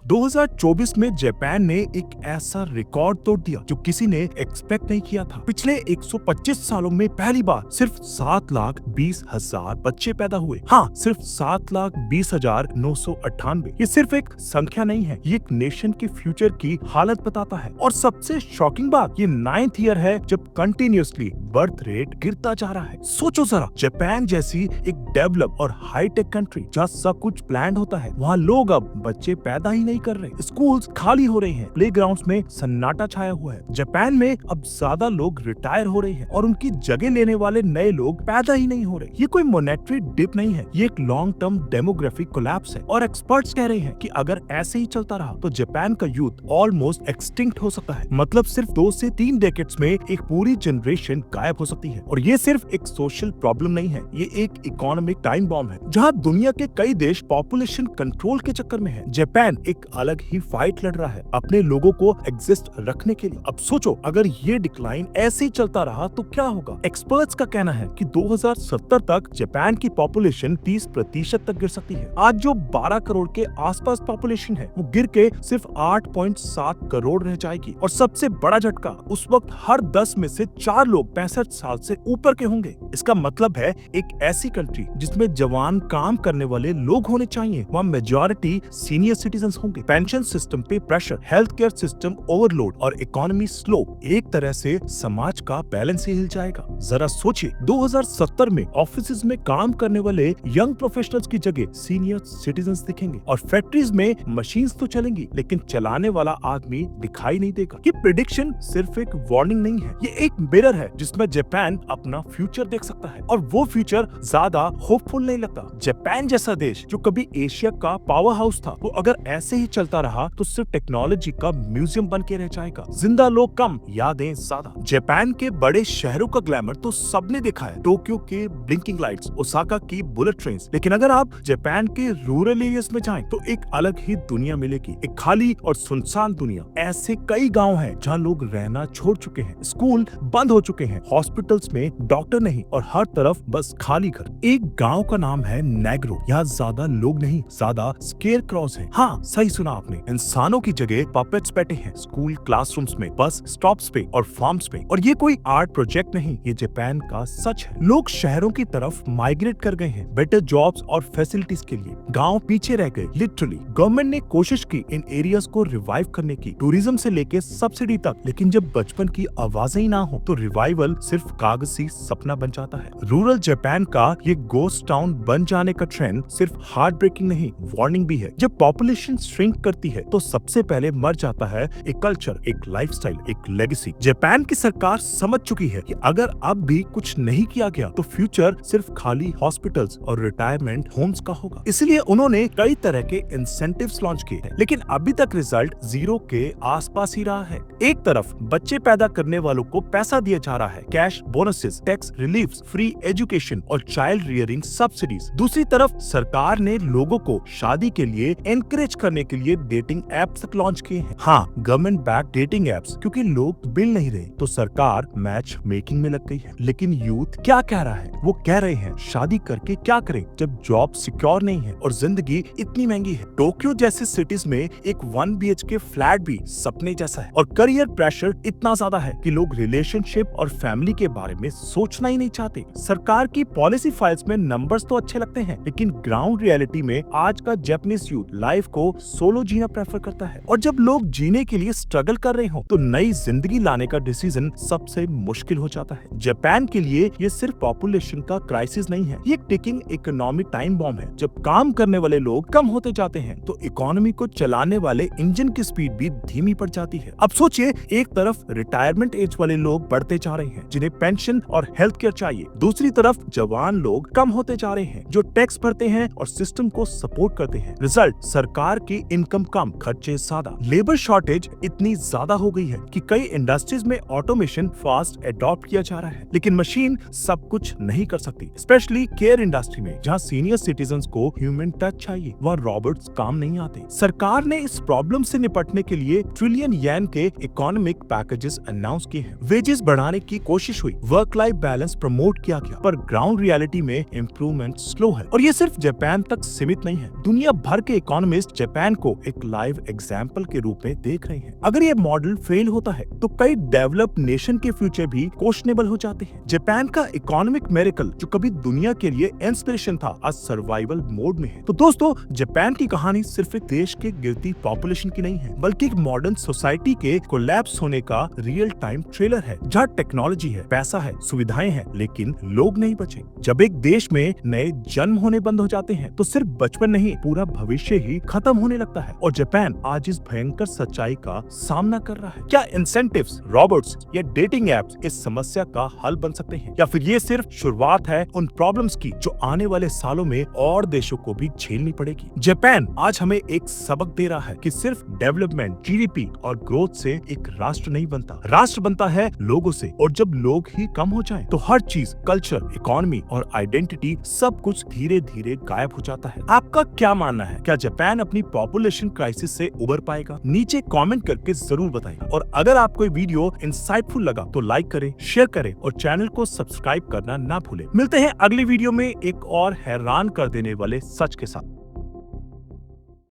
2024 में जापान ने एक ऐसा रिकॉर्ड तोड़ दिया जो किसी ने एक्सपेक्ट नहीं किया था। पिछले 125 सालों में पहली बार सिर्फ 7,20,000 बच्चे पैदा हुए। हाँ, सिर्फ 7,20,998। ये सिर्फ एक संख्या नहीं है, ये एक नेशन के फ्यूचर की हालत बताता है। और सबसे शॉकिंग बात, ये 9th ईयर है जब कंटिन्यूअसली बर्थ रेट गिरता जा रहा है। सोचो जरा, जापान जैसी एक डेवलप और हाईटेक कंट्री जहाँ सब कुछ प्लान होता है, वहाँ लोग अब बच्चे पैदा ही नहीं कर रहे। स्कूल्स खाली हो रहे हैं, प्लेग्राउंड्स में सन्नाटा छाया हुआ है। जापान में अब ज्यादा लोग रिटायर हो रहे हैं और उनकी जगह लेने वाले नए लोग पैदा ही नहीं हो रहे। ये कोई मॉनेटरी डिप नहीं है, ये एक लॉन्ग टर्म डेमोग्राफिक कोलैप्स है। और एक्सपर्ट्स कह रहे हैं कि अगर ऐसे ही चलता रहा तो जापान का यूथ ऑलमोस्ट एक्सटिंक्ट हो सकता है। मतलब सिर्फ 2 से 3 डेकेड्स में एक पूरी जनरेशन गायब हो सकती है। और ये सिर्फ एक सोशल प्रॉब्लम नहीं है, ये एक इकोनॉमिक टाइम बॉम्ब है। जहाँ दुनिया के कई देश पॉपुलेशन कंट्रोल के चक्कर में है, जापान एक अलग ही फाइट लड़ रहा है अपने लोगों को एग्जिस्ट रखने के लिए। अब सोचो, अगर ये डिक्लाइन ऐसे ही चलता रहा तो क्या होगा। एक्सपर्ट्स का कहना है कि 2070 तक जापान की पॉपुलेशन 30% तक गिर सकती है। आज जो 12 करोड़ के आसपास पॉपुलेशन है, वो गिर के सिर्फ 8.7 करोड़ रह जाएगी। और सबसे बड़ा झटका, उस वक्त हर 10 में से 4 लोग 65 साल से ऊपर के होंगे। इसका मतलब है एक ऐसी कंट्री जिसमें जवान काम करने वाले लोग होने चाहिए, वहाँ मेजॉरिटी सीनियर सिटीजन्स होंगे। पेंशन सिस्टम पे pressure, health care system overload और इकोनॉमी स्लो, एक तरह से समाज का बैलेंस ही हिल जाएगा। जरा सोचिए, 2070 में ऑफिसेज में काम करने वाले यंग प्रोफेशनल्स की जगह सीनियर सिटीजन्स दिखेंगे और फैक्ट्रीज में मशीन्स तो चलेंगी लेकिन चलाने वाला आदमी दिखाई नहीं देगा। ये प्रेडिक्शन सिर्फ एक वार्निंग नहीं है, ये एक मिरर है जिसमें जापान अपना फ्यूचर देख सकता है। और वो फ्यूचर ज्यादा होपफुल नहीं लगता। जापान जैसा देश जो कभी एशिया का पावर हाउस था, वो अगर ऐसे ही चलता रहा तो सिर्फ टेक्नोलॉजी का म्यूजियम बन के रह जाएगा। जिंदा लोग कम, यादें ज्यादा। जापान के बड़े शहरों का ग्लैमर तो सबने देखा है, टोक्यो के ब्लिंकिंग लाइट्स, ओसाका की बुलेट ट्रेन्स। लेकिन अगर आप जापान के रूरल एरियाज में जाएं तो एक अलग ही दुनिया मिलेगी, एक खाली और सुनसान दुनिया। ऐसे कई गांव हैं जहां लोग रहना छोड़ चुके हैं, स्कूल बंद हो चुके हैं, हॉस्पिटल्स में डॉक्टर नहीं और हर तरफ बस खाली घर। एक गांव का नाम है नेग्रो। यहाँ ज्यादा लोग नहीं, ज्यादा स्केयर क्रॉस हैं। हाँ, सही सुना आपने, इंसानों की जगह पपेट्स बैठे हैं स्कूल क्लासरूम्स में, बस स्टॉप्स पे और फार्म्स पे। और ये कोई आर्ट प्रोजेक्ट नहीं, ये जापान का सच है। लोग शहरों की तरफ माइग्रेट कर गए हैं बेटर जॉब्स और फैसिलिटीज के लिए। गांव पीछे रह गए लिटरली। गवर्नमेंट ने कोशिश की इन एरियाज को रिवाइव करने की, टूरिज्म से लेके सब्सिडी तक, लेकिन जब बचपन की आवाजें ही ना हो तो रिवाइवल सिर्फ कागजी सपना बन जाता है। रूरल जापान का ये गोस्ट टाउन बन जाने का ट्रेंड सिर्फ हार्ट ब्रेकिंग नहीं, वार्निंग भी है। जब पॉपुलेशन श्रिंक करती है तो सबसे पहले मर जाता है एक कल्चर, एक लाइफस्टाइल, एक लेगेसी। जापान की सरकार समझ चुकी है कि अगर अब भी कुछ नहीं किया गया तो फ्यूचर सिर्फ खाली हॉस्पिटल्स और रिटायरमेंट होम्स का होगा। इसलिए उन्होंने कई तरह के इंसेंटिव्स लॉन्च किए हैं, लेकिन अभी तक रिजल्ट जीरो के आसपास ही रहा है। एक तरफ बच्चे पैदा करने वालों को पैसा दिया जा रहा है, cash bonuses, tax reliefs, free education और चाइल्ड रियरिंग सब्सिडीज। दूसरी तरफ सरकार ने लोगों को शादी के लिए एनकरेज करने के लिए डेटिंग एप्स तक लॉन्च किए हैं। हाँ, गवर्नमेंट बैक डेटिंग एप्स, क्योंकि लोग बिल नहीं रहे तो सरकार मैच मेकिंग में लग गई है। लेकिन यूथ क्या कह रहा है? वो कह रहे हैं शादी करके क्या करें जब जॉब सिक्योर नहीं है और जिंदगी इतनी महंगी है। टोक्यो जैसे सिटीज में एक 1 BHK फ्लैट भी सपने जैसा है। और करियर प्रेशर इतना ज्यादा है कि लोग रिलेशनशिप और फैमिली के बारे में सोचना ही नहीं चाहते। सरकार की पॉलिसी फाइल्स में नंबर्स तो अच्छे लगते हैं, लेकिन ग्राउंड रियलिटी में आज का जापानीज यूथ लाइफ को सोलो जीना प्रेफर करता है। और जब लोग जीने के लिए स्ट्रगल कर रहे हो तो नई जिंदगी लाने का डिसीजन सबसे मुश्किल हो जाता है। जापान के लिए ये सिर्फ पॉपुलेशन का क्राइसिस नहीं है, ये एक टिकिंग इकोनॉमिक टाइम बॉम्ब है। जब काम करने वाले लोग कम होते जाते हैं तो इकोनॉमी को चलाने वाले इंजन की स्पीड भी धीमी पड़ जाती है। अब सोचिए, एक तरफ रिटायरमेंट एज वाले लोग बढ़ते जा रहे हैं जिन्हें पेंशन और हेल्थ केयर चाहिए, दूसरी तरफ जवान लोग कम होते जा रहे हैं जो टैक्स भरते हैं और सिस्टम को सपोर्ट करते हैं। रिजल्ट, सरकार की इनकम कम, खर्चे ज्यादा। लेबर शॉर्टेज इतनी ज्यादा हो गई है कि कई इंडस्ट्रीज में ऑटोमेशन फास्ट अडॉप्ट किया जा रहा है, लेकिन मशीन सब कुछ नहीं कर सकती। स्पेशली केयर इंडस्ट्री में जहाँ सीनियर सिटीजन्स को ह्यूमन टच चाहिए, वहाँ रॉबोट्स काम नहीं आते। सरकार ने इस प्रॉब्लम से निपटने के लिए ट्रिलियन येन के इकोनॉमिक पैकेजेस अनाउंस किए हैं। वेजेस बढ़ाने की कोशिश हुई, वर्क लाइफ बैलेंस प्रमोट किया गया, पर ग्राउंड रियलिटी में इम्प्रूवमेंट स्लो है। और ये सिर्फ जापान तक सीमित नहीं है, दुनिया भर के इकोनॉमिस्ट जापान जापान को एक लाइव एग्जाम्पल के रूप में देख रहे हैं। अगर ये मॉडल फेल होता है तो कई डेवलप्ड नेशन के फ्यूचर भी क्वेश्चनेबल हो जाते हैं। जापान का इकोनॉमिक मिरेकल जो कभी दुनिया के लिए इंस्पिरेशन था, आज सर्वाइवल मोड में है। तो दोस्तों, जापान की कहानी सिर्फ एक देश के गिरती पॉपुलेशन की नहीं है, बल्कि एक मॉडर्न सोसाइटी के कोलैप्स होने का रियल टाइम ट्रेलर है, जहाँ टेक्नोलॉजी है, पैसा है, सुविधाएं हैं, लेकिन लोग नहीं बचे। जब एक देश में नए जन्म होने बंद हो जाते हैं तो सिर्फ बचपन नहीं, पूरा भविष्य ही खत्म होने लगता है। और जापान आज इस भयंकर सच्चाई का सामना कर रहा है। क्या इंसेंटिव्स, रोबोट्स या डेटिंग एप्स इस समस्या का हल बन सकते हैं, या फिर ये सिर्फ शुरुआत है उन प्रॉब्लम्स की जो आने वाले सालों में और देशों को भी झेलनी पड़ेगी? जापान आज हमें एक सबक दे रहा है कि सिर्फ डेवलपमेंट, जीडीपी और ग्रोथ से एक राष्ट्र नहीं बनता। राष्ट्र बनता है लोगों से, और जब लोग ही कम हो जाएं, तो हर चीज, कल्चर, इकोनॉमी और आइडेंटिटी सब कुछ धीरे धीरे गायब हो जाता है। आपका क्या मानना है? क्या जापान अपनी पॉपुलेशन क्राइसिस से उबर पाएगा? नीचे कमेंट करके जरूर बताएं। और अगर आपको ये वीडियो इंसाइटफुल लगा तो लाइक करें, शेयर करें और चैनल को सब्सक्राइब करना ना भूलें। मिलते हैं अगली वीडियो में एक और हैरान कर देने वाले सच के साथ।